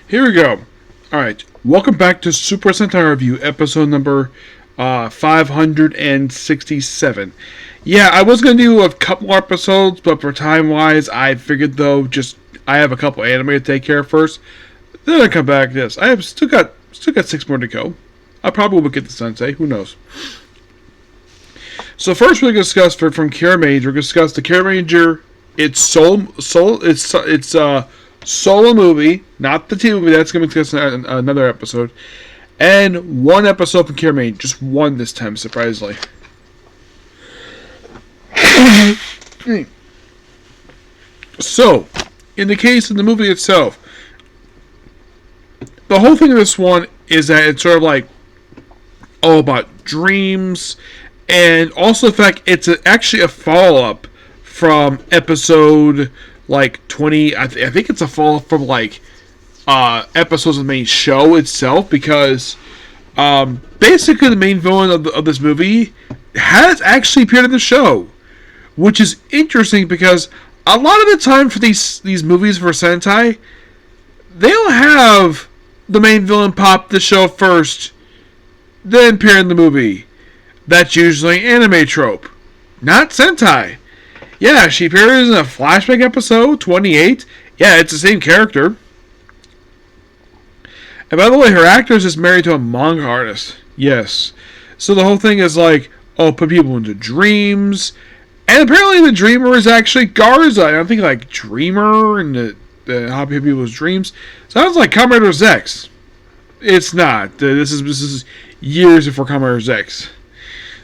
Here we go. Alright, welcome back to Super Sentai Review, episode number 567. Yeah, I was going to do a couple more episodes, but for time-wise, I figured though, I have a couple anime to take care of first. Then I come back to this. I have still got 6 more to go. I probably will get the Sensei, who knows. So first we're going to discuss, from Kiramager, we're going to discuss the Kiramager, solo movie, not the TV movie, that's going to be discussed in another episode, and one episode from Kiramager, just one this time, surprisingly. So, in the case of the movie itself, the whole thing of this one is that it's sort of like all about dreams, and also the fact it's actually a follow-up from episode like 20. I think it's a follow-up from like episodes of the main show itself, because basically the main villain of this movie has actually appeared in the show, which is interesting because a lot of the time for these movies for Sentai, they'll have the main villain pop the show first, then appear in the movie. That's usually an anime trope, not Sentai. Yeah, she appears in a flashback episode 28. Yeah, it's the same character. And by the way, her actress is married to a manga artist. Yes. So the whole thing is like, put people into dreams. And apparently the dreamer is actually Garza. I don't think like Dreamer and the hobby of people's dreams. Sounds like Kamen Rider X. It's not. This is years before Kamen Rider X.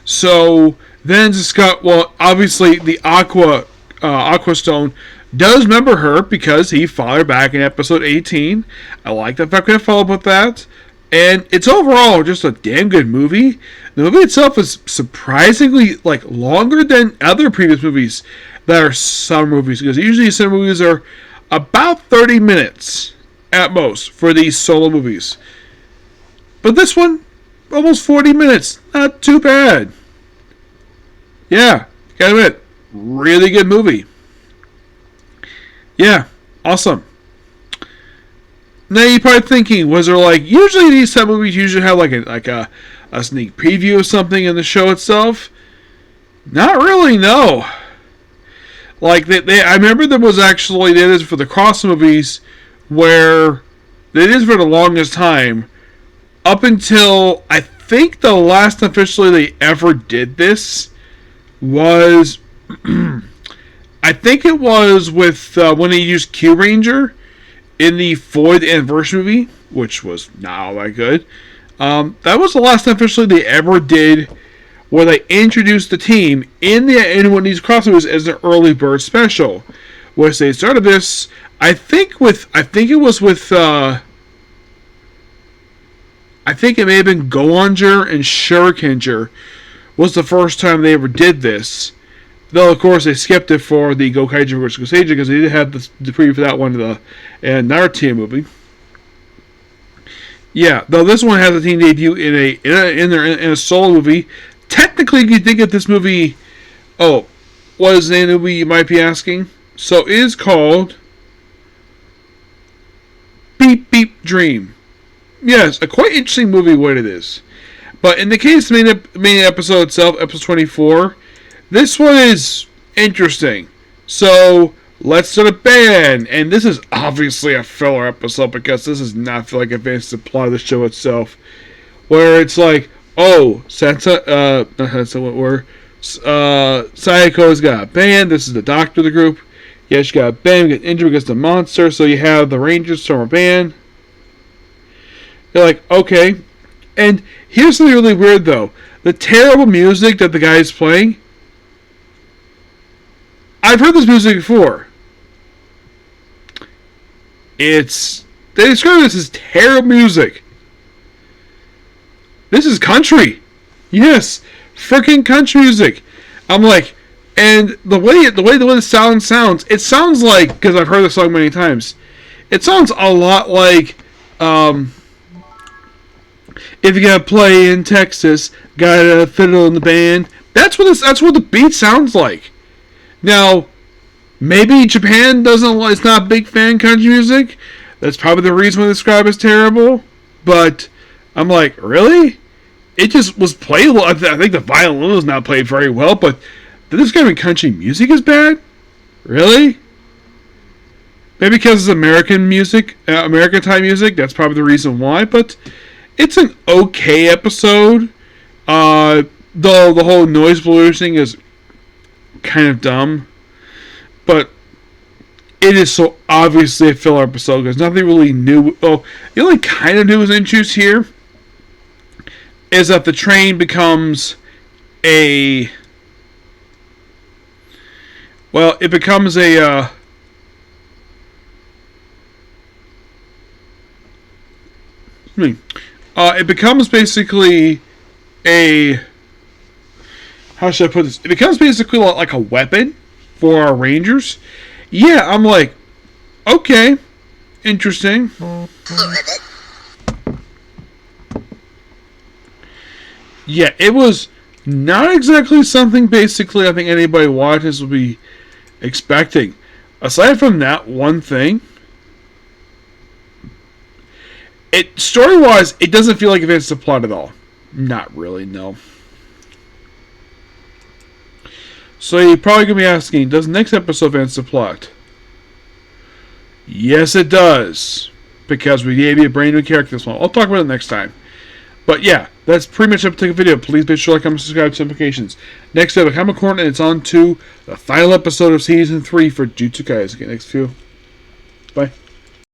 So then Scott, well, obviously the Aqua Stone does remember her because he followed her back in episode 18. I like the fact we follow up with that. And it's overall just a damn good movie. The movie itself is surprisingly like longer than other previous movies that are summer movies, because usually summer movies are about 30 minutes at most for these solo movies. But this one, almost 40 minutes. Not too bad. Yeah, gotta admit, really good movie. Yeah, awesome. Now you're probably thinking, was there like, usually these type of movies usually have like a sneak preview of something in the show itself? Not really, no. Like I remember there was actually, that is for the cross movies, where it is for the longest time, up until I think the last officially they ever did this was, I think it was with when they used Kiramager in the 4th anniversary movie, which was not all that good. That was the last time officially they ever did where they introduced the team in one of these crossovers as an early bird special, which they started this. I think it may have been Goanger and Shurikenger was the first time they ever did this. Though, of course, they skipped it for the Gokaiger vs. Goseiger because they did have the preview for that one in another team movie. Yeah, though this one has a team debut in a solo movie. Technically, you think of this movie. Oh, what is the name of the movie, you might be asking? So it is called Beep Beep Dream. Yes, a quite interesting movie. What it is. But in the case of the main episode itself, episode 24, this one is interesting. So, let's start a band. And this is obviously a filler episode because this does not feel like advances the plot of the show itself. Where it's like, Sayako's got a band. This is the doctor of the group. Yeah, she got a band, get injured against the monster. So you have the Rangers from her band. They're like, okay. And here's something really weird, though. The terrible music that the guy is playing, I've heard this music before. They describe this as terrible music. This is country. Yes, freaking country music. I'm like, and the way the sounds, it sounds like, because I've heard this song many times, it sounds a lot like, if you gotta play in Texas, gotta fiddle in the band. That's what the beat sounds like. Now, maybe Japan is not a big fan of country music. That's probably the reason why the scribe is terrible. But I'm like, really? It just was playable. I think the violin was not played very well, but the describing country music is bad? Really? Maybe because it's American music, American time music. That's probably the reason why. But it's an okay episode. Though the whole noise pollution is kind of dumb. But it is so obviously a filler episode because nothing really new. Oh, the only kind of news introduced here is that the train becomes a. Well, it becomes a. It becomes basically a. How should I put this? It becomes basically like a weapon for our Rangers. Yeah, I'm like, okay, interesting. Yeah, it was not exactly something basically I think anybody watches will be expecting. Aside from that one thing, story-wise, it doesn't feel like it fits the plot at all. Not really, no. So you're probably going to be asking, does the next episode advance the plot? Yes, it does. Because we gave you a brand new character this one. I'll talk about it next time. But yeah, that's pretty much up to the video. Please be sure to like, comment, subscribe to notifications. Next up, Comic Corner, and it's on to the final episode of Season 3 for Jujutsu Kaisen. Okay, next few. Bye.